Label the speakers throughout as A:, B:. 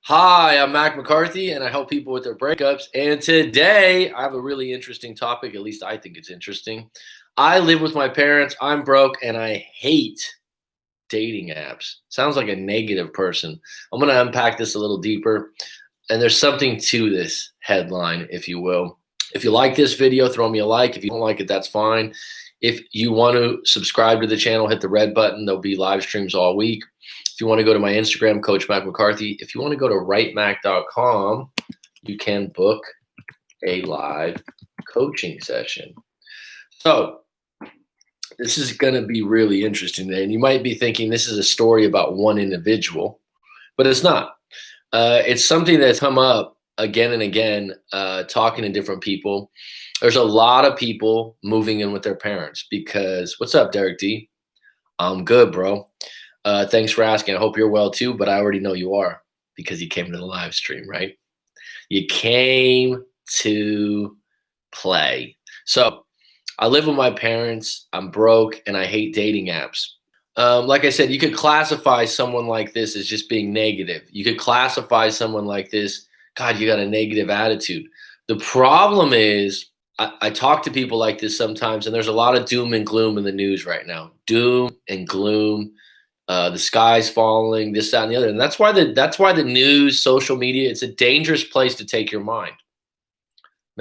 A: Hi, I'm Mac McCarthy, and I help people with their breakups. And today I have a really interesting topic. At least I think it's interesting. I live with my parents. I'm broke, and I hate dating apps. Sounds like a negative person. I'm going to unpack this a little deeper. And there's something to this headline, if you will. If you like this video, throw me a like. If you don't like it, that's fine. If you want to subscribe to the channel, hit the red button. There'll be live streams all week. If you want to go to my Instagram, Coach Mac McCarthy. If you want to go to writemac.com, you can book a live coaching session. So this is going to be really interesting today. And you might be thinking this is a story about one individual, but it's not. It's something that's come up again and again, talking to different people. There's a lot of people moving in with their parents because, what's up, Derek D? I'm good, bro. Thanks for asking. I hope you're well too, but I already know you are because you came to the live stream, right? You came to play. So I live with my parents. I'm broke and I hate dating apps. Like I said, you could classify someone like this as just being negative. You could classify someone like this, God, you got a negative attitude. The problem is, I talk to people like this sometimes, and there's a lot of doom and gloom in the news right now. Doom and gloom. The sky's falling, this, that, and the other. And that's why the news, social media, it's a dangerous place to take your mind.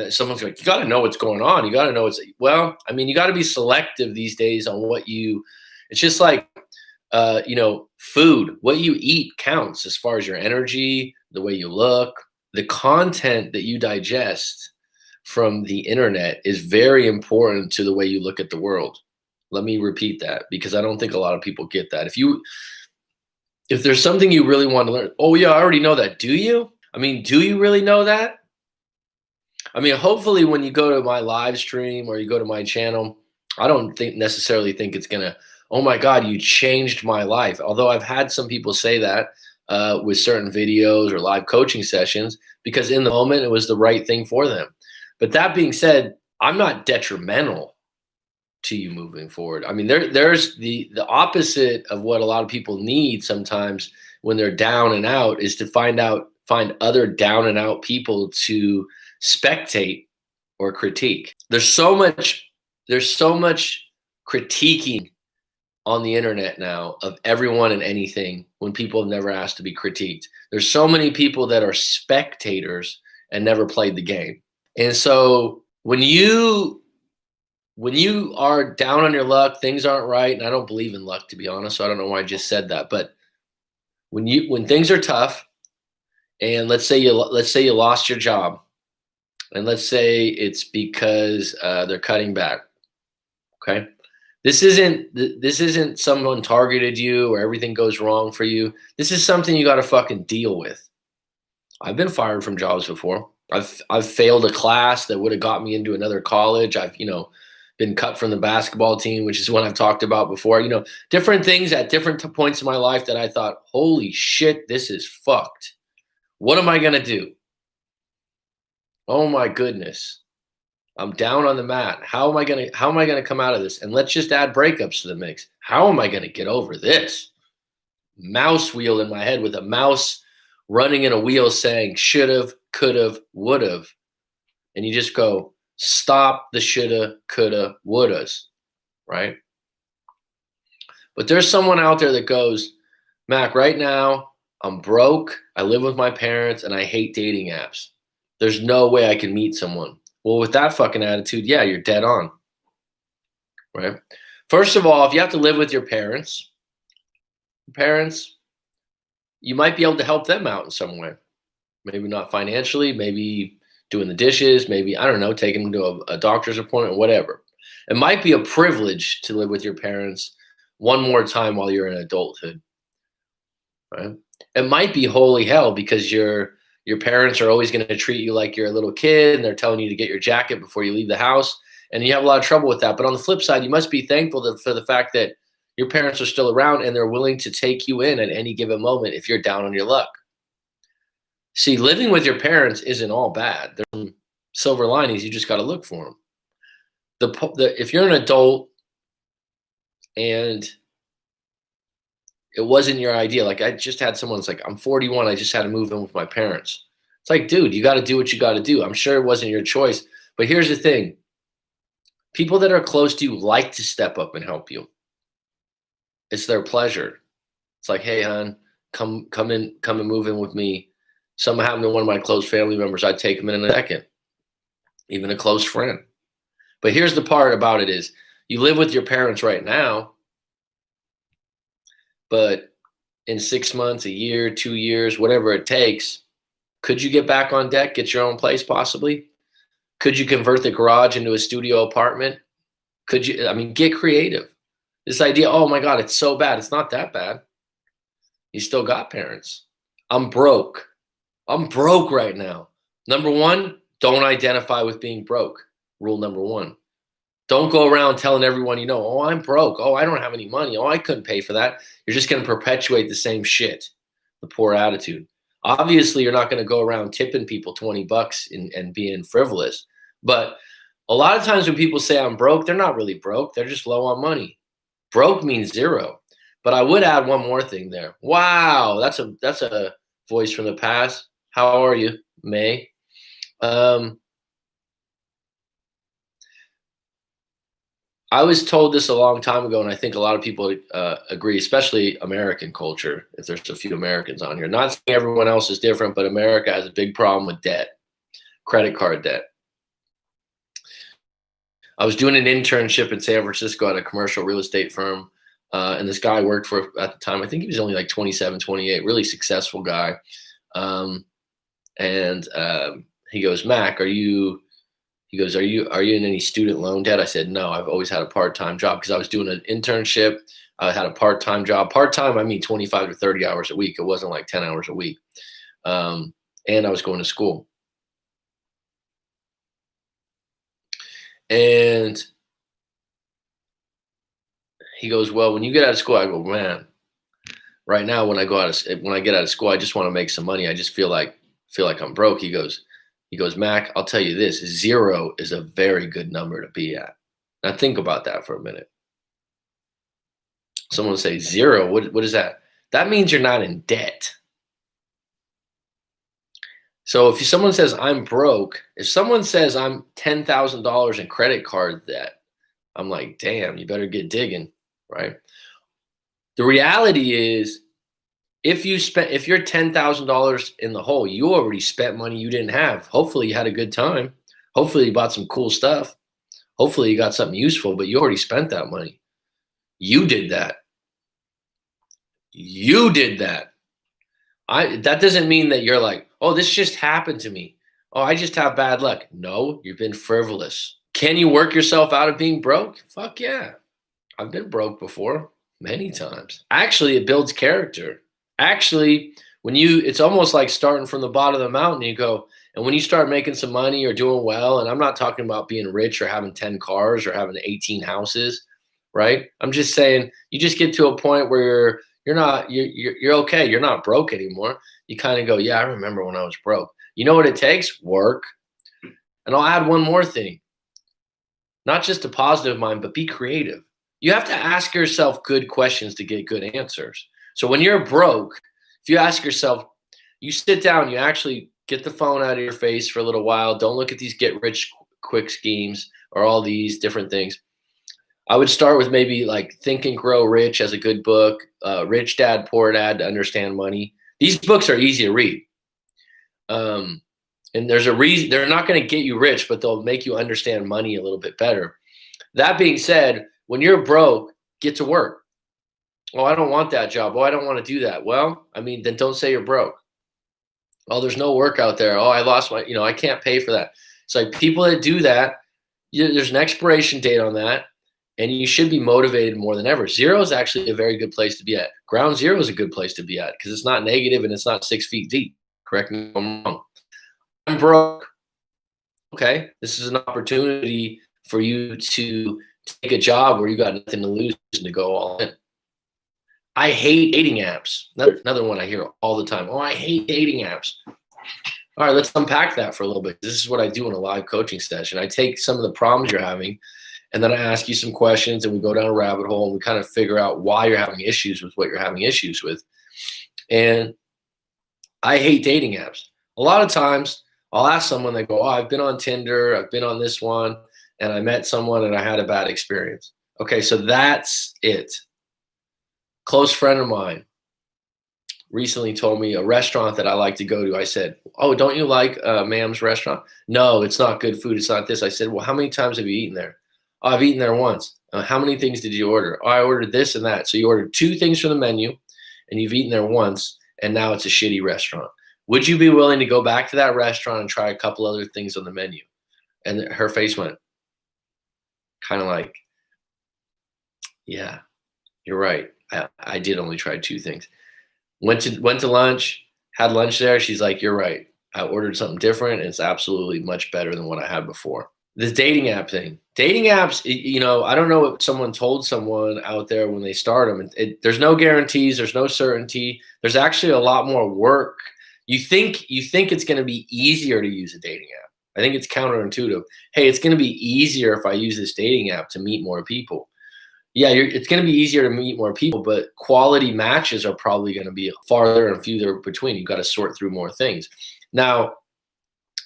A: Someone's like, you got to know what's going on. You got to know what's, well, I mean, you got to be selective these days on what you, it's just like, food, what you eat counts as far as your energy, the way you look, the content that you digest from the internet is very important to the way you look at the world. Let me repeat that because I don't think a lot of people get that. If there's something you really want to learn, oh yeah, I already know that. Do you? I mean, do you really know that? I mean, hopefully when you go to my live stream or you go to my channel, I don't necessarily think it's gonna, oh my God, you changed my life. Although I've had some people say that with certain videos or live coaching sessions because in the moment it was the right thing for them. But that being said, I'm not detrimental to you moving forward. I mean, there's the opposite of what a lot of people need sometimes when they're down and out is to find other down and out people to spectate or critique. There's so much critiquing on the internet now of everyone and anything when people have never asked to be critiqued. There's so many people that are spectators and never played the game. And so when you are down on your luck, things aren't right, and I don't believe in luck, to be honest, so I don't know why I just said that, but when things are tough, and let's say you lost your job, and let's say it's because they're cutting back, okay? This isn't someone targeted you or everything goes wrong for you. This is something you got to fucking deal with. I've been fired from jobs before. I've failed a class that would have got me into another college. I've been cut from the basketball team, which is what I've talked about before. Different things at different points in my life that I thought, holy shit, this is fucked. What am I gonna do? Oh my goodness. I'm down on the mat. How am I gonna come out of this? And let's just add breakups to the mix. How am I gonna get over this? Mouse wheel in my head with a mouse running in a wheel saying should've, could've, would've. And you just go, stop the shoulda, coulda, wouldas, right? But there's someone out there that goes, Mac, right now, I'm broke, I live with my parents, and I hate dating apps. There's no way I can meet someone. Well, with that fucking attitude, yeah, you're dead on, right? First of all, if you have to live with your parents, you might be able to help them out in some way. Maybe not financially, maybe doing the dishes, maybe, I don't know, taking them to a doctor's appointment, whatever. It might be a privilege to live with your parents one more time while you're in adulthood, right? It might be holy hell because your parents are always going to treat you like you're a little kid and they're telling you to get your jacket before you leave the house, and you have a lot of trouble with that. But on the flip side, you must be thankful for the fact that your parents are still around and they're willing to take you in at any given moment if you're down on your luck. See, living with your parents isn't all bad. There's some silver linings. You just got to look for them. If you're an adult and it wasn't your idea. Like I just had someone that's like, I'm 41. I just had to move in with my parents. It's like, dude, you got to do what you got to do. I'm sure it wasn't your choice. But here's the thing. People that are close to you like to step up and help you. It's their pleasure. It's like, hey, hon, come and move in with me. Something happened to one of my close family members. I'd take them in a second, even a close friend. But here's the part about it is you live with your parents right now, but in 6 months, a year, 2 years, whatever it takes, could you get back on deck, get your own place possibly? Could you convert the garage into a studio apartment? Could you, I mean, get creative. This idea, oh my God, it's so bad. It's not that bad. You still got parents. I'm broke. I'm broke right now. Number one, don't identify with being broke. Rule number one. Don't go around telling everyone you know, oh, I'm broke. Oh, I don't have any money. Oh, I couldn't pay for that. You're just going to perpetuate the same shit, the poor attitude. Obviously, you're not going to go around tipping people $20 and being frivolous. But a lot of times when people say I'm broke, they're not really broke. They're just low on money. Broke means zero. But I would add one more thing there. Wow, that's a voice from the past. How are you, May? I was told this a long time ago, and I think a lot of people agree, especially American culture, if there's a few Americans on here. Not saying everyone else is different, but America has a big problem with debt, credit card debt. I was doing an internship in San Francisco at a commercial real estate firm, and this guy I worked for at the time, I think he was only like 27, 28, really successful guy. He goes, Mac, are you in any student loan debt? I said, no, I've always had a part-time job because I was doing an internship. I had a part-time job. Part-time, I mean 25 to 30 hours a week. It wasn't like 10 hours a week. And I was going to school. And he goes, well, when you get out of school, I go, man, right now when I get out of school, I just want to make some money. I just feel like I'm broke. He goes, Mac, I'll tell you this, 0 is a very good number to be at. Now think about that for a minute. Someone will say 0, what is that? That means you're not in debt. So if someone says I'm broke, if someone says I'm $10,000 in credit card debt, I'm like, damn, you better get digging, right? The reality is, if you're $10,000 in the hole, you already spent money you didn't have. Hopefully you had a good time. Hopefully you bought some cool stuff. Hopefully you got something useful, but you already spent that money. You did that. You did that. That doesn't mean that you're like, oh, this just happened to me. Oh, I just have bad luck. No, you've been frivolous. Can you work yourself out of being broke? Fuck yeah. I've been broke before many times. Actually, it builds character. Actually, it's almost like starting from the bottom of the mountain, and when you start making some money or doing well, and I'm not talking about being rich or having 10 cars or having 18 houses, right? I'm just saying you just get to a point where you're okay. You're not broke anymore. You kind of go, yeah, I remember when I was broke. You know what it takes? Work. And I'll add one more thing. Not just a positive mind, but be creative. You have to ask yourself good questions to get good answers. So when you're broke, if you ask yourself, you sit down, you actually get the phone out of your face for a little while. Don't look at these get rich quick schemes or all these different things. I would start with maybe like Think and Grow Rich as a good book, Rich Dad, Poor Dad to Understand Money. These books are easy to read. And there's a reason they're not going to get you rich, but they'll make you understand money a little bit better. That being said, when you're broke, get to work. Oh, I don't want that job. Oh, I don't want to do that. Well, I mean, then don't say you're broke. Oh, there's no work out there. Oh, I lost I can't pay for that. It's like people that do that, there's an expiration date on that. And you should be motivated more than ever. 0 is actually a very good place to be at. Ground 0 is a good place to be at because it's not negative and it's not 6 feet deep. Correct me if I'm wrong. I'm broke. Okay, this is an opportunity for you to take a job where you got nothing to lose and to go all in. I hate dating apps. Another one I hear all the time. Oh, I hate dating apps. All right, let's unpack that for a little bit. This is what I do in a live coaching session. I take some of the problems you're having And then I ask you some questions and we go down a rabbit hole and we kind of figure out why you're having issues with what you're having issues with. And I hate dating apps. A lot of times I'll ask someone, they go, "Oh, I've been on Tinder, I've been on this one, and I met someone and I had a bad experience." Okay, so that's it. Close friend of mine recently told me a restaurant that I like to go to. I said, "Oh, don't you like Ma'am's restaurant?" "No, it's not good food. It's not this." I said, "Well, how many times have you eaten there?" "Oh, I've eaten there once." How many things did you order?" "Oh, I ordered this and that." So you ordered two things from the menu and you've eaten there once and now it's a shitty restaurant. Would you be willing to go back to that restaurant and try a couple other things on the menu? And her face went kind of like, "Yeah, you're right. I did only try two things." Went to lunch, had lunch there. She's like, "You're right. I ordered something different, and it's absolutely much better than what I had before." This dating app thing. Dating apps, I don't know what someone told someone out there when they start them. There's no guarantees. There's no certainty. There's actually a lot more work. You think it's going to be easier to use a dating app. I think it's counterintuitive. Hey, it's going to be easier if I use this dating app to meet more people. Yeah, it's going to be easier to meet more people, but quality matches are probably going to be farther and fewer between. You've got to sort through more things. Now,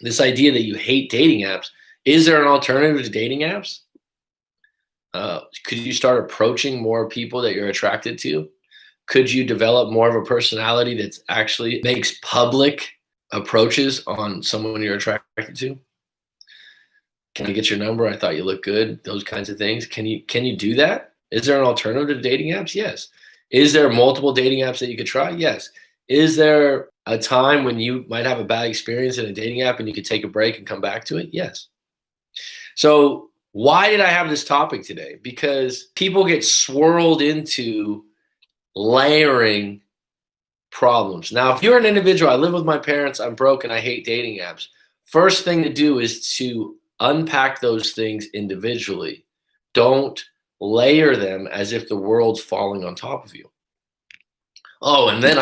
A: this idea that you hate dating apps, is there an alternative to dating apps? Could you start approaching more people that you're attracted to? Could you develop more of a personality that actually makes public approaches on someone you're attracted to? Can I get your number? I thought you looked good. Those kinds of things. Can you do that? Is there an alternative to dating apps? Yes. Is there multiple dating apps that you could try? Yes. Is there a time when you might have a bad experience in a dating app and you could take a break and come back to it? Yes. So why did I have this topic today? Because people get swirled into layering problems. Now, if you're an individual, I live with my parents, I'm broke, and I hate dating apps. First thing to do is to unpack those things individually. Don't layer them as if the world's falling on top of you. Oh, and then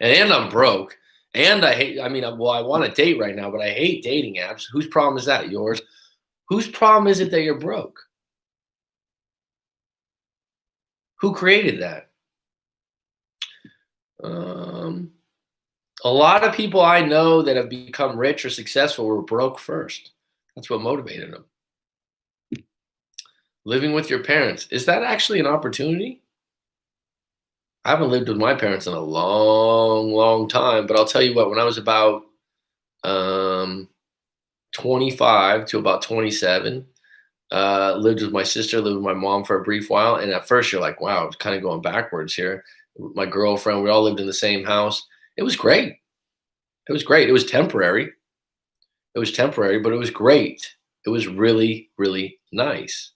A: and I'm broke, and I want to date right now, but I hate dating apps. Whose problem is that? Yours? Whose problem is it that you're broke? Who created that? A lot of people I know that have become rich or successful were broke first. That's what motivated them. Living with your parents, is that actually an opportunity? I haven't lived with my parents in a long, long time, but I'll tell you what, when I was about 25 to about 27, lived with my sister, lived with my mom for a brief while. And at first you're like, wow, it's kind of going backwards here. My girlfriend, we all lived in the same house. It was great. It was great. It was temporary. It was temporary, but it was great. It was really, really nice.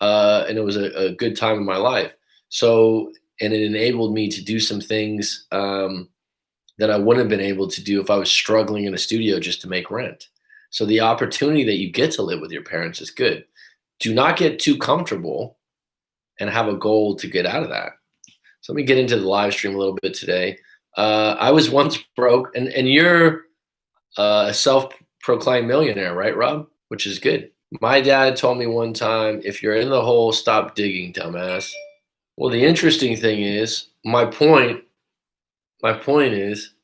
A: And it was a good time in my life. So, and it enabled me to do some things that I wouldn't have been able to do if I was struggling in a studio just to make rent. So the opportunity that you get to live with your parents is good. Do not get too comfortable and have a goal to get out of that. So let me get into the live stream a little bit today. I was once broke, and you're a self-proclaimed millionaire, right, Rob? Which is good. My dad told me one time, if you're in the hole, stop digging, dumbass. Well, the interesting thing is, my point is,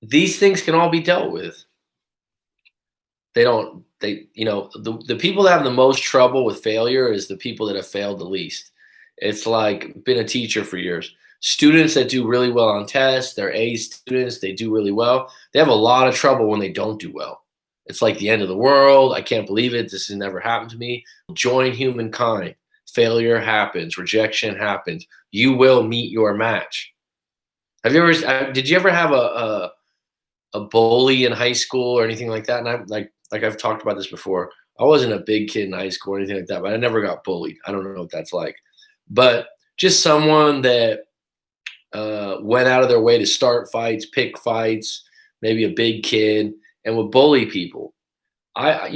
A: these things can all be dealt with. The people that have the most trouble with failure is the people that have failed the least. It's like been a teacher for years. Students that do really well on tests, they're A students, they do really well. They have a lot of trouble when they don't do well. It's like the end of the world. I can't believe it. This has never happened to me. Join humankind. Failure happens. Rejection happens. You will meet your match. Did you ever have a bully in high school or anything like that? And I'm like I've talked about this before. I wasn't a big kid in high school or anything like that, but I never got bullied. I don't know what that's like. But just someone that went out of their way to start fights, pick fights, maybe a big kid, and would bully people. I've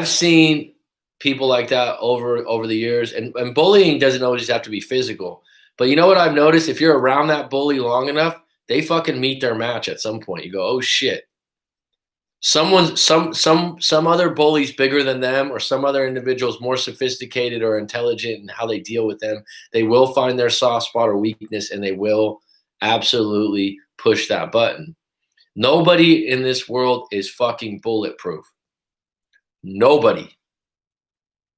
A: seen people like that over the years, and bullying doesn't always have to be physical. But you know what I've noticed? If you're around that bully long enough, they fucking meet their match at some point. You go, oh shit. Some other bullies bigger than them, or some other individuals more sophisticated or intelligent in how they deal with them, they will find their soft spot or weakness, and they will absolutely push that button. Nobody in this world is fucking bulletproof. Nobody.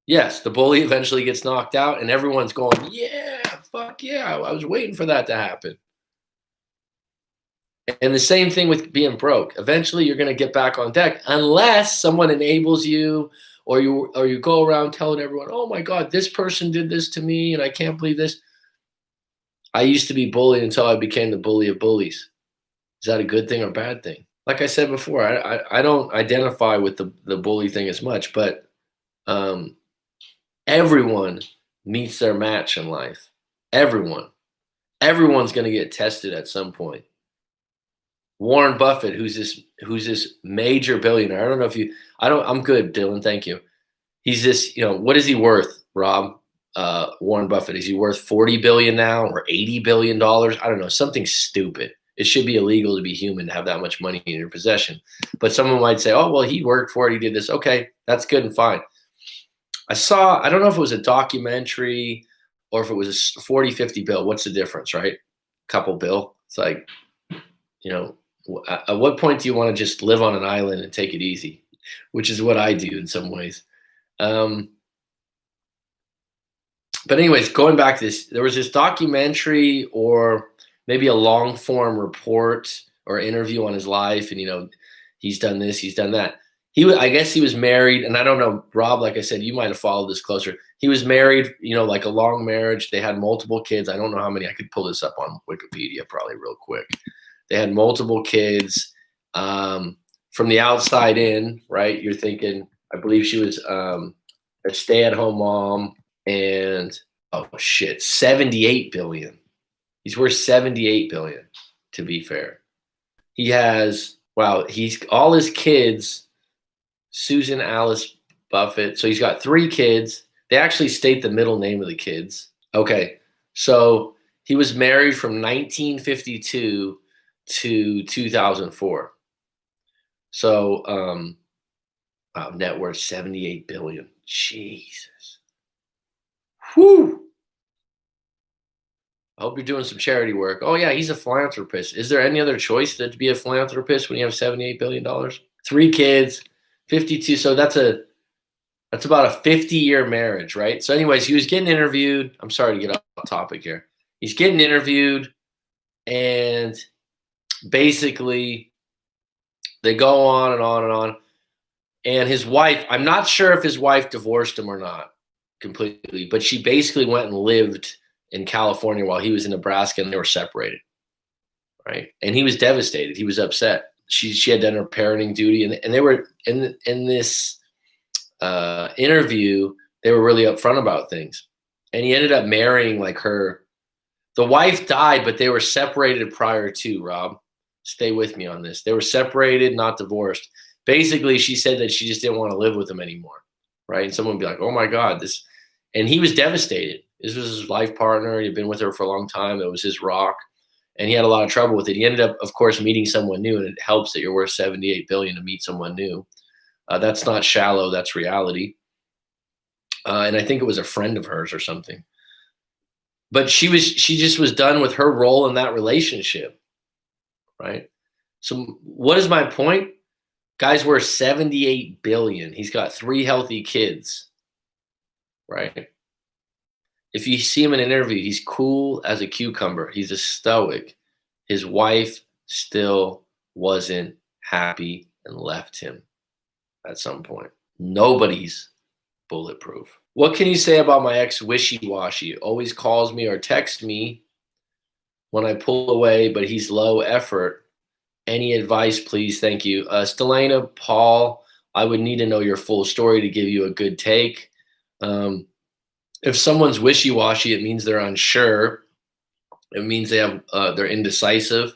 A: Yes, the bully eventually gets knocked out, and everyone's going, yeah, fuck yeah, I was waiting for that to happen. And the same thing with being broke. Eventually, you're going to get back on deck unless someone enables you, or you go around telling everyone, "Oh my God, this person did this to me, and I can't believe this." I used to be bullied until I became the bully of bullies. Is that a good thing or bad thing? Like I said before, I don't identify with the bully thing as much, but um, everyone meets their match in life. Everyone's going to get tested at some point. Warren Buffett, who's this major billionaire. I don't know if you I don't I'm good, Dylan, thank you. He's this, what is he worth, Rob? Warren Buffett, is he worth 40 billion now or 80 billion dollars? I don't know, something stupid. It should be illegal to be human to have that much money in your possession. But someone might say, "Oh, well, he worked for it, he did this." Okay, that's good and fine. I don't know if it was a documentary or if it was a 40, 50 bill. What's the difference, right? Couple bill. It's like, you know, at what point do you want to just live on an island and take it easy? Which is what I do in some ways. Um, but anyways, going back to this, there was this documentary or maybe a long form report or interview on his life, and he's done this, he's done that. I guess he was married, and I don't know, Rob. Like I said, you might have followed this closer. He was married, like a long marriage. They had multiple kids. I don't know how many. I could pull this up on Wikipedia probably real quick. They had multiple kids. From the outside in, right? You're thinking, I believe she was a stay-at-home mom, and oh shit, 78 billion. He's worth 78 billion, to be fair. He has, wow, he's all his kids, Susan Alice Buffett. So he's got 3 kids. They actually state the middle name of the kids. Okay. So he was married from 1952 to 2004. So net worth 78 billion. Jesus. Whew. I hope you're doing some charity work. Oh yeah, he's a philanthropist. Is there any other choice than to be a philanthropist when you have $78 billion? 3 kids, 52. So that's about a 50-year marriage, right? So anyways, he was getting interviewed. I'm sorry to get off topic here. He's getting interviewed, and basically they go on and on and on. And his wife, I'm not sure if his wife divorced him or not completely, but she basically went and lived in California while he was in Nebraska, and they were separated, right? And he was devastated. He was upset. She had done her parenting duty, and they were in this interview. They were really upfront about things, and he ended up marrying like her. The wife died, but they were separated prior to. Rob, stay with me on this. They were separated, not divorced. Basically, she said that she just didn't want to live with him anymore, right? And someone would be like, "Oh my God, this," and he was devastated. This was his life partner. He'd been with her for a long time. It was his rock, and he had a lot of trouble with it. He ended up, of course, meeting someone new, and it helps that you're worth 78 billion to meet someone new. That's not shallow. That's reality. And I think it was a friend of hers or something. But she just was done with her role in that relationship, right? So what is my point? Guy's worth 78 billion. He's got 3 healthy kids, right? If you see him in an interview, he's cool as a cucumber. He's a stoic. His wife still wasn't happy and left him at some point. Nobody's bulletproof. What can you say about my ex wishy-washy? Always calls me or texts me when I pull away, but he's low effort. Any advice, please? Thank you. Stelena, Paul, I would need to know your full story to give you a good take. If someone's wishy-washy, it means they're unsure. It means they're indecisive.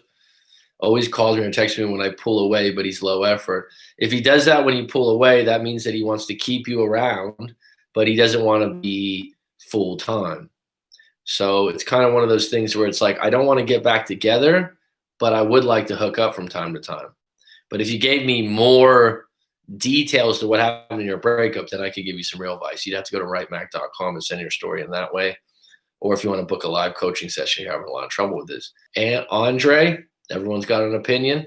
A: Always calls me or texts me when I pull away, but he's low effort. If he does that when you pull away, that means that he wants to keep you around, but he doesn't want to be full-time. So it's kind of one of those things where it's like, I don't want to get back together, but I would like to hook up from time to time. But if you gave me more details to what happened in your breakup, then I could give you some real advice. You'd have to go to writemac.com and send your story in that way. Or if you want to book a live coaching session, you're having a lot of trouble with this. And Andre, everyone's got an opinion.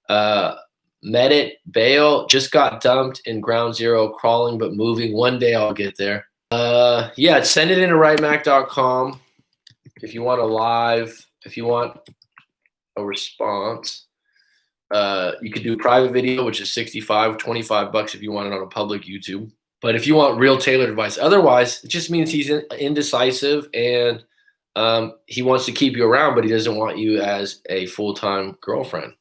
A: Medit Bale just got dumped in ground zero, crawling but moving. One day I'll get there. Yeah, send it into writemac.com if you want if you want a response. You could do a private video, which is $25 if you want it on a public YouTube. But if you want real tailored advice, otherwise, it just means he's indecisive and he wants to keep you around, but he doesn't want you as a full-time girlfriend.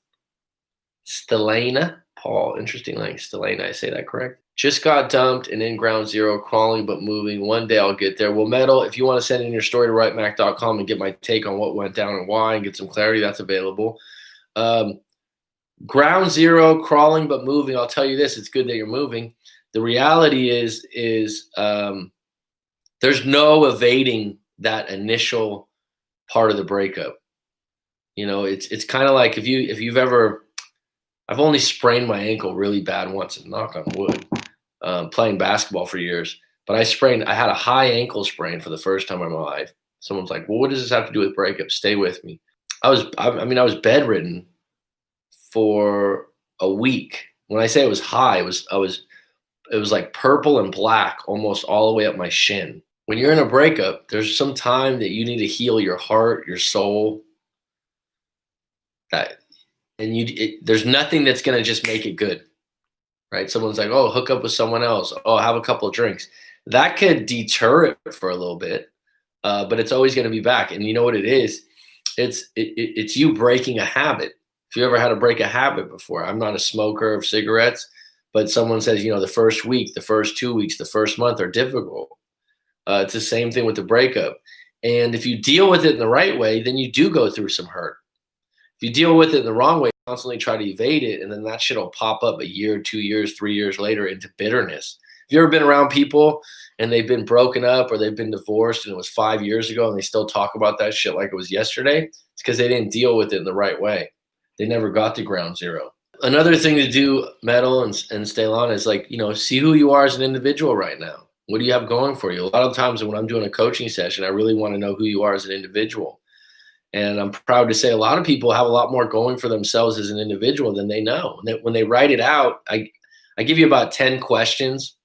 A: Stelena Paul, interesting name. Stelena, I say that correct? Just got dumped and in ground zero, crawling but moving. One day I'll get there. Well, Metal, if you want to send in your story to writemac.com and get my take on what went down and why and get some clarity, that's available. Ground zero, crawling but moving. I'll tell you this, it's good that you're moving. The reality is there's no evading that initial part of the breakup. You know, it's kind of like if you've ever, I've only sprained my ankle really bad once, and knock on wood, playing basketball for years. But I had a high ankle sprain for the first time in my life. Someone's like, well, what does this have to do with breakup? Stay with me. I was bedridden for a week. When I say it was high, it was like purple and black almost all the way up my shin. When you're in a breakup, there's some time that you need to heal your heart, your soul. There's nothing that's going to just make it good, right? Someone's like, oh, hook up with someone else. Oh, have a couple of drinks. That could deter it for a little bit, but it's always going to be back. And you know what it is? It's you breaking a habit. If you ever had to break a habit before, I'm not a smoker of cigarettes, but someone says, the first week, the first 2 weeks, the first month are difficult. It's the same thing with the breakup. And if you deal with it in the right way, then you do go through some hurt. If you deal with it in the wrong way, constantly try to evade it, and then that shit will pop up a year, 2 years, 3 years later into bitterness. Have you ever been around people and they've been broken up or they've been divorced and it was 5 years ago and they still talk about that shit like it was yesterday? It's because they didn't deal with it in the right way. They never got to ground zero. Another thing to do, Metal and Stelana, is see who you are as an individual right now. What do you have going for you? A lot of times when I'm doing a coaching session, I really want to know who you are as an individual. And I'm proud to say a lot of people have a lot more going for themselves as an individual than they know. And when they write it out, I give you about 10 questions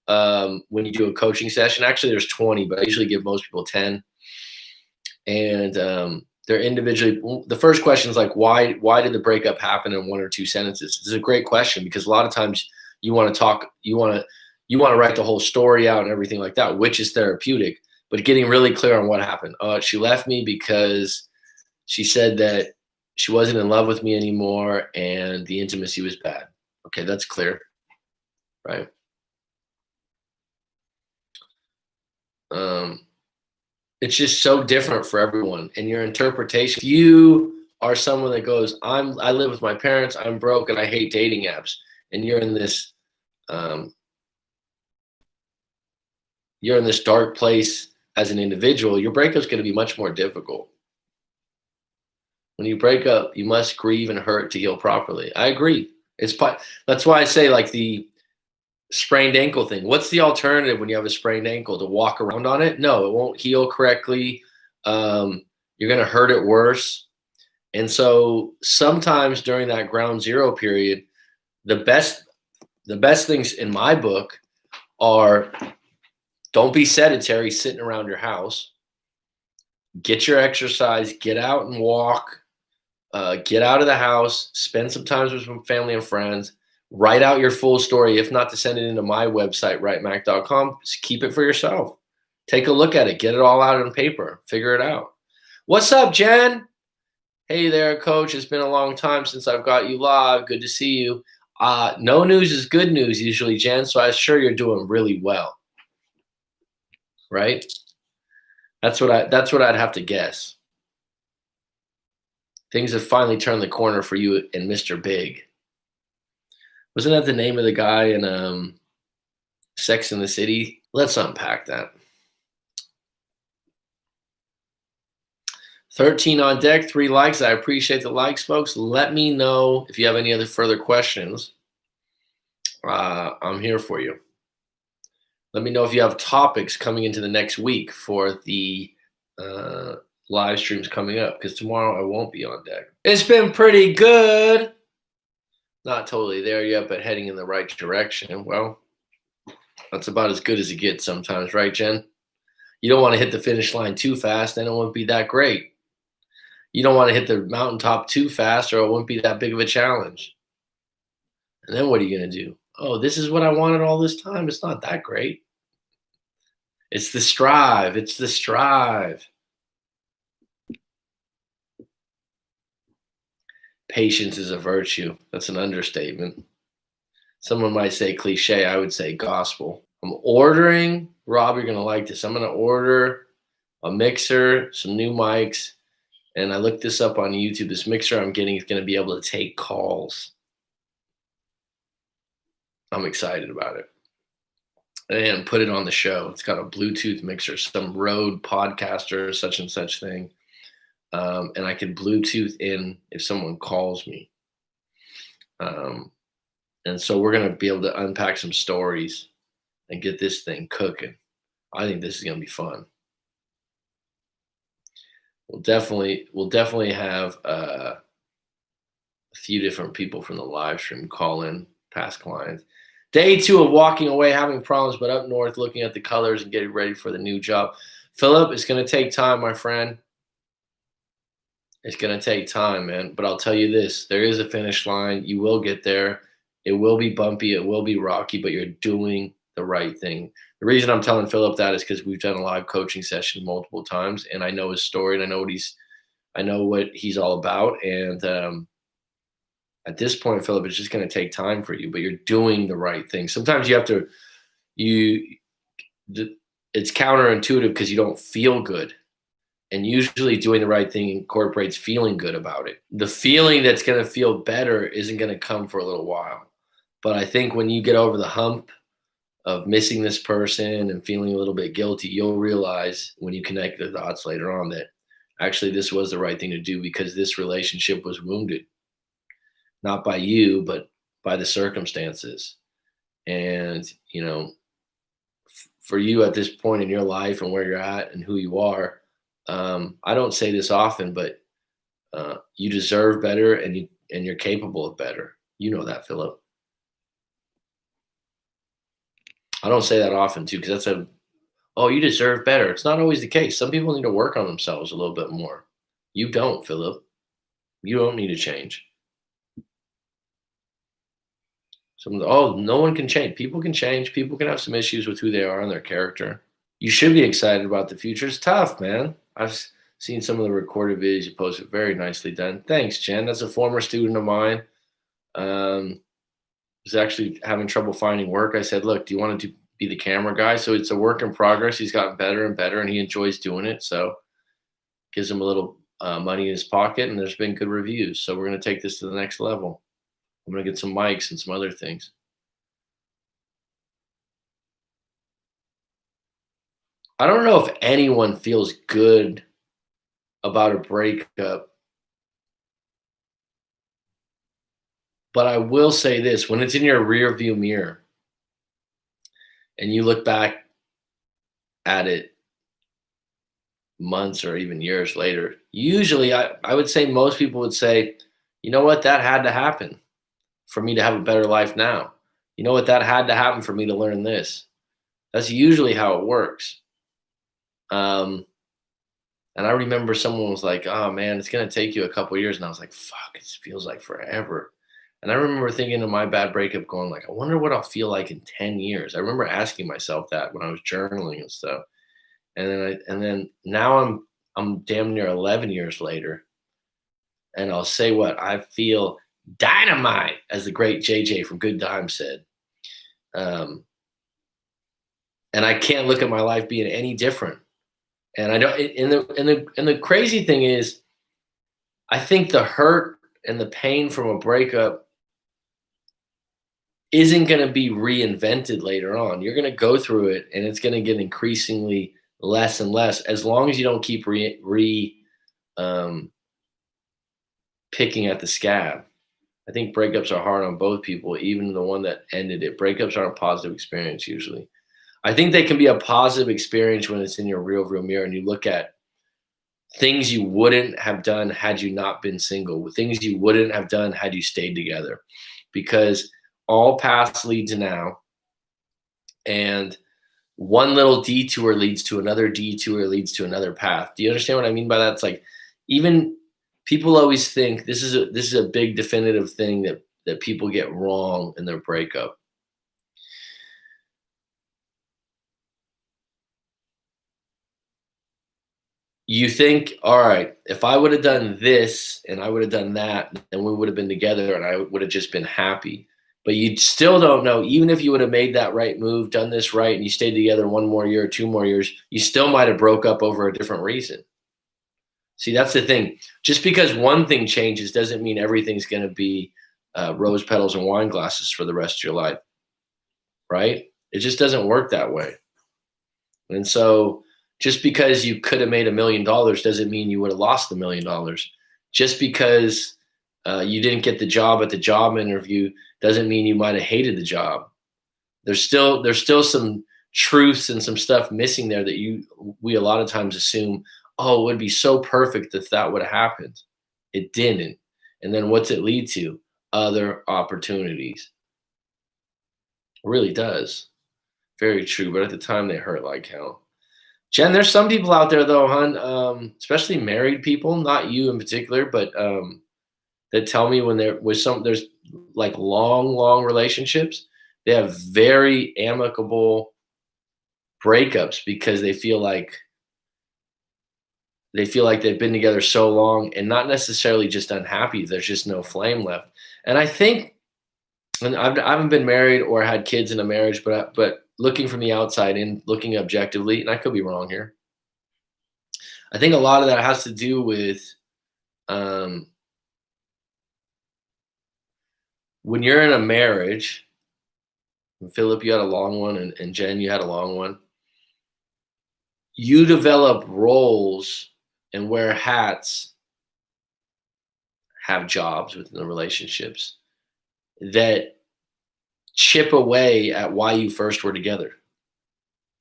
A: when you do a coaching session. Actually, there's 20, but I usually give most people 10. And they're individually. The first question is like, why did the breakup happen in 1 or 2 sentences? It's a great question because a lot of times you want to talk, you want to write the whole story out and everything like that, which is therapeutic. But getting really clear on what happened. She left me because she said that she wasn't in love with me anymore and the intimacy was bad. Okay, that's clear, right? It's just so different for everyone and your interpretation. If you are someone that goes, I live with my parents, I'm broke, and I hate dating apps, and you're in this dark place as an individual, your breakup's going to be much more difficult. When you break up, you must grieve and hurt to heal properly. I agree. That's why I say like the sprained ankle thing. What's the alternative when you have a sprained ankle? To walk around on it? No, it won't heal correctly. You're going to hurt it worse. And so sometimes during that ground zero period, the best things in my book are don't be sedentary sitting around your house. Get your exercise, get out and walk, get out of the house, spend some time with some family and friends, write out your full story. If not, to send it into my website, writemac.com. Just keep it for yourself. Take a look at it. Get it all out on paper. Figure it out. What's up, Jen? Hey there, coach. It's been a long time since I've got you live. Good to see you. No news is good news usually, Jen, so I'm sure you're doing really well. Right? That's what I'd have to guess. Things have finally turned the corner for you and Mr. Big. Wasn't that the name of the guy in Sex and the City? Let's unpack that. 13 on deck, 3 likes. I appreciate the likes, folks. Let me know if you have any other further questions. I'm here for you. Let me know if you have topics coming into the next week for the live streams coming up, because tomorrow I won't be on deck. It's been pretty good. Not totally there yet, but heading in the right direction. Well, that's about as good as it gets sometimes, right, Jen? You don't want to hit the finish line too fast, then it won't be that great. You don't want to hit the mountaintop too fast, or it won't be that big of a challenge. And then what are you going to do? Oh, this is what I wanted all this time. It's not that great. It's the strive. It's the strive. Patience is a virtue. That's an understatement. Someone might say cliche. I would say gospel. I'm ordering, Rob, you're going to like this. I'm going to order a mixer, some new mics, and I looked this up on YouTube. This mixer I'm getting is going to be able to take calls. I'm excited about it. And put it on the show. It's got a Bluetooth mixer, some Rode podcaster, such and such thing. And I can Bluetooth in if someone calls me. And so we're going to be able to unpack some stories and get this thing cooking. I think this is going to be fun. We'll definitely have a few different people from the live stream call in, past clients. Day 2 of walking away, having problems, but up north, looking at the colors and getting ready for the new job. Philip, it's going to take time, my friend. It's going to take time, man. But I'll tell you this, there is a finish line. You will get there. It will be bumpy. It will be rocky, but you're doing the right thing. The reason I'm telling Philip that is because we've done a live coaching session multiple times, and I know his story, and I know what he's all about. And at this point, Philip, it's just going to take time for you, but you're doing the right thing. Sometimes you have to, it's counterintuitive because you don't feel good. And usually doing the right thing incorporates feeling good about it. The feeling that's going to feel better isn't going to come for a little while. But I think when you get over the hump of missing this person and feeling a little bit guilty, you'll realize when you connect the dots later on that actually this was the right thing to do, because this relationship was wounded. Not by you, but by the circumstances. And, for you at this point in your life and where you're at and who you are, I don't say this often, but you deserve better, and you're capable of better. You know that, Philip. I don't say that often too, because that's you deserve better. It's not always the case. Some people need to work on themselves a little bit more. You don't, Philip. You don't need to change. No one can change. People can change. People can have some issues with who they are and their character. You should be excited about the future. It's tough, man. I've seen some of the recorded videos you posted. Very nicely done. Thanks, Jen. That's a former student of mine. Was actually having trouble finding work. I said, look, do you want to be the camera guy? So it's a work in progress. He's gotten better and better, and he enjoys doing it. So gives him a little money in his pocket, and there's been good reviews. So we're going to take this to the next level. I'm going to get some mics and some other things. I don't know if anyone feels good about a breakup, but I will say this: when it's in your rear view mirror and you look back at it months or even years later, usually I would say most people would say, you know what, that had to happen for me to have a better life now. You know what, that had to happen for me to learn this. That's usually how it works. And I remember someone was like, oh man, it's going to take you a couple years. And I was like, fuck, it feels like forever. And I remember thinking of my bad breakup going like, I wonder what I'll feel like in 10 years. I remember asking myself that when I was journaling and stuff. And then now I'm damn near 11 years later. And I'll say what I feel dynamite, as the great JJ from Good Times said. And I can't look at my life being any different. And I don't. And the crazy thing is, I think the hurt and the pain from a breakup isn't going to be reinvented later on. You're going to go through it, and it's going to get increasingly less and less, as long as you don't keep um, picking at the scab. I think breakups are hard on both people, even the one that ended it. Breakups aren't a positive experience usually. I think they can be a positive experience when it's in your real mirror and you look at things you wouldn't have done had you not been single, things you wouldn't have done had you stayed together, because all paths lead to now, and one little detour leads to another detour leads to another path. Do you understand what I mean by that? It's like, even people always think this is a big definitive thing that people get wrong in their breakup. You think, all right, if I would have done this and I would have done that, then we would have been together and I would have just been happy. But you still don't know, even if you would have made that right move, done this right, and you stayed together one more year, 2 more years, you still might have broke up over a different reason. See, that's the thing. Just because one thing changes doesn't mean everything's going to be rose petals and wine glasses for the rest of your life, right? It just doesn't work that way. And so, just because you could have made $1 million doesn't mean you would have lost $1 million. Just because you didn't get the job at the job interview doesn't mean you might have hated the job. There's still some truths and some stuff missing there that we a lot of times assume, oh, it would be so perfect if that would have happened. It didn't. And then what's it lead to? Other opportunities. It really does. Very true. But at the time, they hurt like hell. Jen, there's some people out there though, hon, especially married people, not you in particular, but that tell me when there's like long relationships, they have very amicable breakups because they feel like they've been together so long and not necessarily just unhappy. There's just no flame left. And I think, and I haven't been married or had kids in a marriage, but looking from the outside in, looking objectively, and I could be wrong here. I think a lot of that has to do with um, when you're in a marriage. And Philip, you had a long one, and Jen, you had a long one. You develop roles and wear hats, have jobs within the relationships that chip away at why you first were together.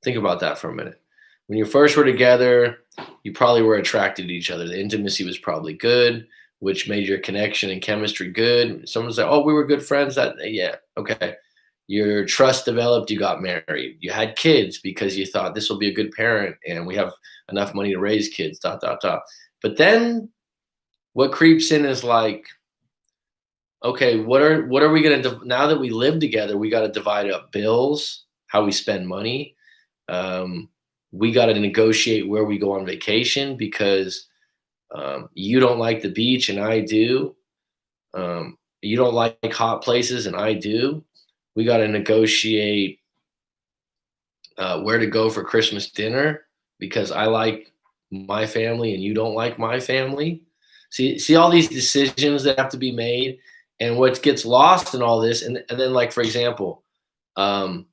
A: Think about that for a minute. When you first were together, you probably were attracted to each other. The intimacy was probably good, which made your connection and chemistry good. Someone said, "Oh, we were good friends." That, yeah, okay. Your trust developed. You got married. You had kids because you thought this will be a good parent, and we have enough money to raise kids. Dot dot dot. But then what creeps in is like, okay, what are we gonna do now that we live together? We got to divide up bills, how we spend money. Um, we got to negotiate where we go on vacation because you don't like the beach and I do. You don't like hot places and I do. We got to negotiate where to go for Christmas dinner because I like my family and you don't like my family. See all these decisions that have to be made, and what gets lost in all this, and then like for example, um,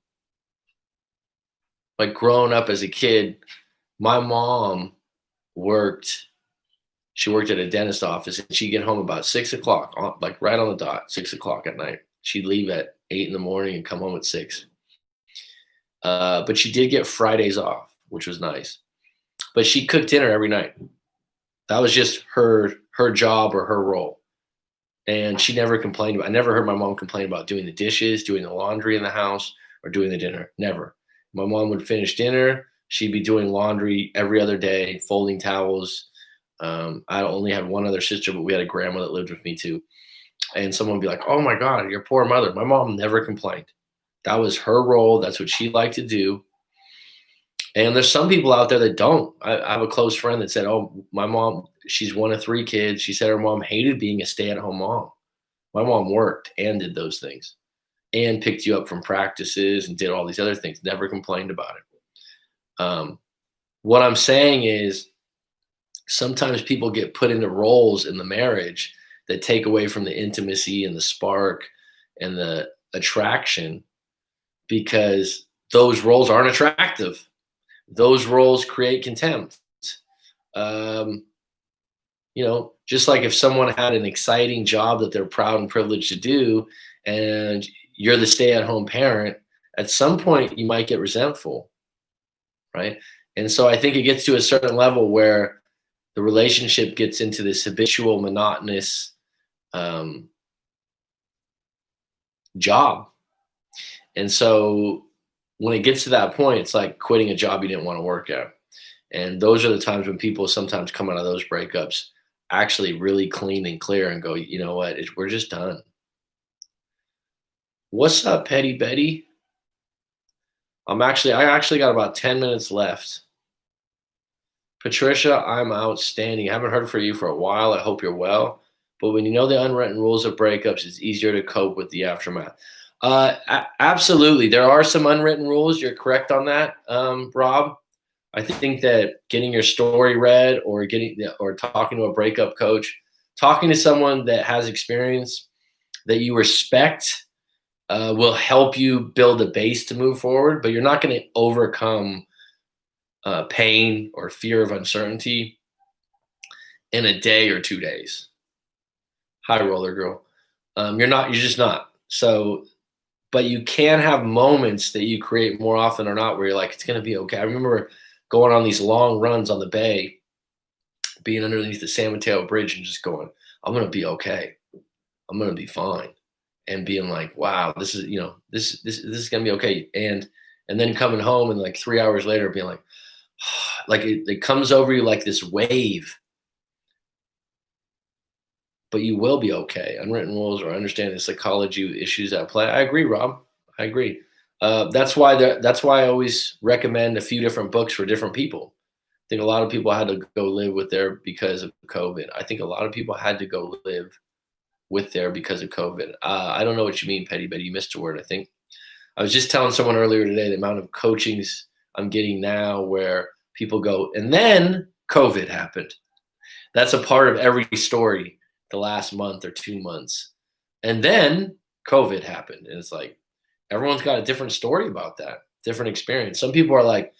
A: like growing up as a kid, my mom worked. She worked at a dentist office, and she'd get home about 6 o'clock, like right on the dot, 6 o'clock at night. She'd leave at 8 in the morning and come home at 6. But she did get Fridays off, which was nice. But she cooked dinner every night. That was just her job or her role. And she never complained about. I never heard my mom complain about doing the dishes, doing the laundry in the house, or doing the dinner. Never. My mom would finish dinner. She'd be doing laundry every other day, folding towels. I only had one other sister, but we had a grandma that lived with me too. And someone would be like, "Oh my God, your poor mother." My mom never complained. That was her role. That's what she liked to do. And there's some people out there that don't. I have a close friend that said, "Oh, my mom, she's one of 3 kids. She said her mom hated being a stay-at-home mom. My mom worked and did those things and picked you up from practices and did all these other things. Never complained about it." What I'm saying is sometimes people get put into roles in the marriage that take away from the intimacy and the spark and the attraction because those roles aren't attractive. Those roles create contempt. Um, Just like if someone had an exciting job that they're proud and privileged to do, and you're the stay-at-home parent, at some point you might get resentful, right? And so I think it gets to a certain level where the relationship gets into this habitual, monotonous job. And so when it gets to that point, it's like quitting a job you didn't want to work at. And those are the times when people sometimes come out of those breakups actually really clean and clear and go, you know what, we're just done. What's up, Petty Betty? I actually got about 10 minutes left. Patricia, I'm outstanding. I haven't heard from you for a while. I hope you're well. But when you know the unwritten rules of breakups, it's easier to cope with the aftermath. Absolutely. There are some unwritten rules. You're correct on that, Rob. I think that getting your story read or talking to a breakup coach, talking to someone that has experience that you respect will help you build a base to move forward, but you're not going to overcome pain or fear of uncertainty in a day or 2 days. Hi, roller girl. You're just not. So, but you can have moments that you create more often or not where you're like, it's going to be okay. I remember going on these long runs on the bay, being underneath the San Mateo Bridge and just going, I'm going to be okay. I'm going to be fine. And being like, wow, this is, this is going to be okay. And then coming home and like 3 hours later being like, like it comes over you like this wave, but you will be okay. Unwritten rules or understanding the psychology issues at play. I agree, Rob. I agree. That's why I always recommend a few different books for different people. I think a lot of people had to go live with there because of COVID. I think a lot of people had to go live with there because of COVID. I don't know what you mean, Petty Betty. You missed a word, I think. I was just telling someone earlier today the amount of coachings I'm getting now where people go, and then COVID happened. That's a part of every story the last month or 2 months. And then COVID happened. And it's like, everyone's got a different story about that, different experience. Some people are like,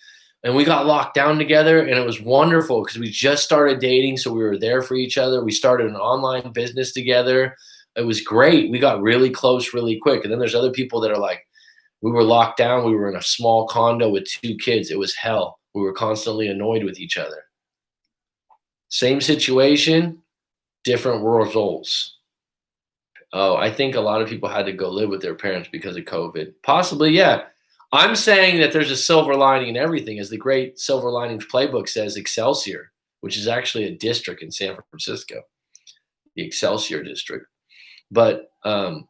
A: and we got locked down together and it was wonderful because we just started dating. So we were there for each other. We started an online business together. It was great. We got really close really quick. And then there's other people that are like, we were locked down. We were in a small condo with 2 kids. It was hell. We were constantly annoyed with each other. Same situation, different results. Oh, I think a lot of people had to go live with their parents because of COVID. Possibly, yeah. I'm saying that there's a silver lining in everything. As the great Silver Linings Playbook says, Excelsior, which is actually a district in San Francisco, the Excelsior district. But I'm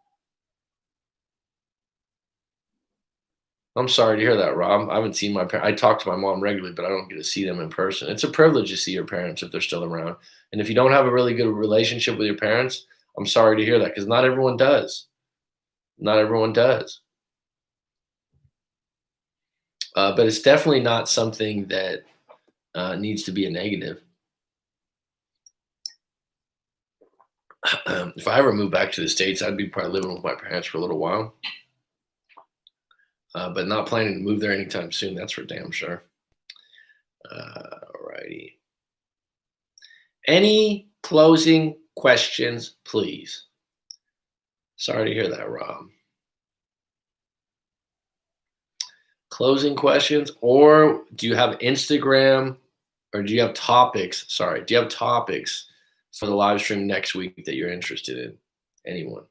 A: sorry to hear that, Rob. I haven't seen my parents. I talk to my mom regularly, but I don't get to see them in person. It's a privilege to see your parents if they're still around. And if you don't have a really good relationship with your parents, I'm sorry to hear that because not everyone does. Not everyone does. But it's definitely not something that needs to be a negative. If I ever moved back to the States, I'd be probably living with my parents for a little while. But not planning to move there anytime soon. That's for damn sure. Alrighty. Any closing questions, please? Sorry to hear that, Rob. Closing questions, or do you have Instagram, or do you have topics? Sorry, do you have topics for the live stream next week that you're interested in? Anyone?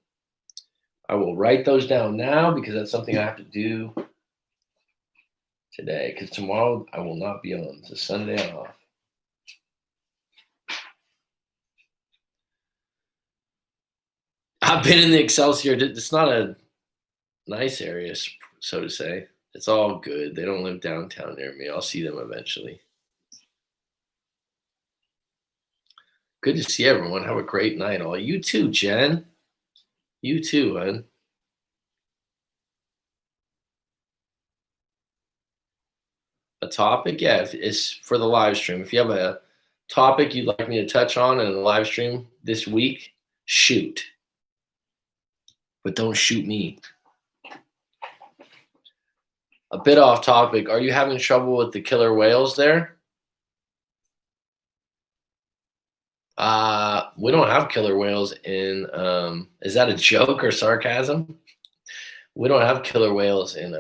A: I will write those down now because that's something I have to do today. Because tomorrow I will not be on. It's a Sunday off. I've been in the Excelsior. It's not a nice area, so to say. It's all good. They don't live downtown near me. I'll see them eventually. Good to see everyone. Have a great night, all. You too, Jen. You too, hun. A topic? Yeah, it's for the live stream. If you have a topic you'd like me to touch on in the live stream this week, shoot. But don't shoot me. A bit off topic. Are you having trouble with the killer whales there? We don't have killer whales in. Is that a joke or sarcasm? We don't have killer whales in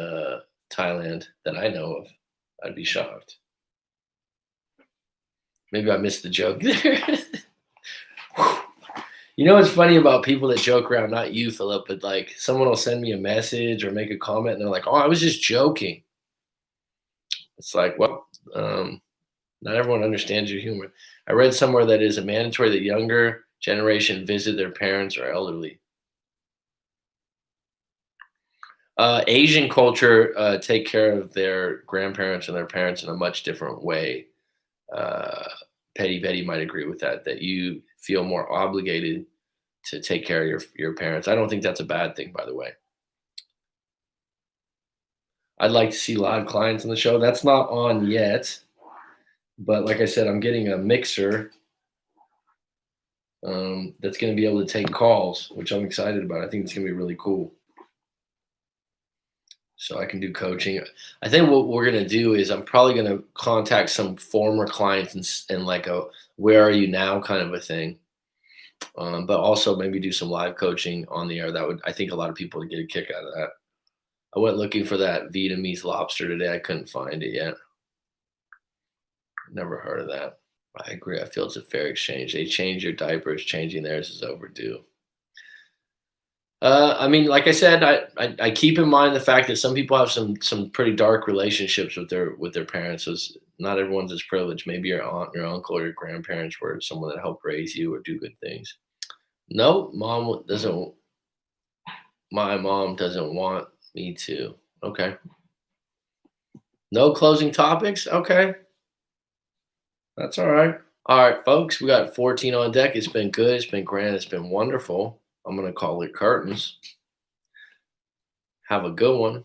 A: Thailand that I know of. I'd be shocked. Maybe I missed the joke there. You know what's funny about people that joke around? Not you, Philip, but like someone will send me a message or make a comment, and they're like, "Oh, I was just joking." It's like, well, not everyone understands your humor. I read somewhere that it is a mandatory that younger generation visit their parents or elderly. Asian culture take care of their grandparents and their parents in a much different way. Uh, Petty Betty might agree with that. That you feel more obligated to take care of your parents. I don't think that's a bad thing, by the way. I'd like to see live clients on the show. That's not on yet, but like I said, I'm getting a mixer that's going to be able to take calls, which I'm excited about. I think it's going to be really cool. So I can do coaching. I think what we're gonna do is I'm probably gonna contact some former clients and like a where are you now kind of a thing. But also maybe do some live coaching on the air. That would I think a lot of people would get a kick out of that. I went looking for that Vietnamese lobster today. I couldn't find it yet. Never heard of that. I agree. I feel it's a fair exchange. They change your diapers, changing theirs is overdue. I mean, like I said, I keep in mind the fact that some people have some pretty dark relationships with their parents. So not everyone's as privileged. Maybe your aunt, your uncle, or your grandparents were someone that helped raise you or do good things. No, mom doesn't. My mom doesn't want me to. Okay. No closing topics. Okay, that's all right. All right, folks. We got 14 on deck. It's been good. It's been grand. It's been wonderful. I'm gonna call it curtains. Have a good one.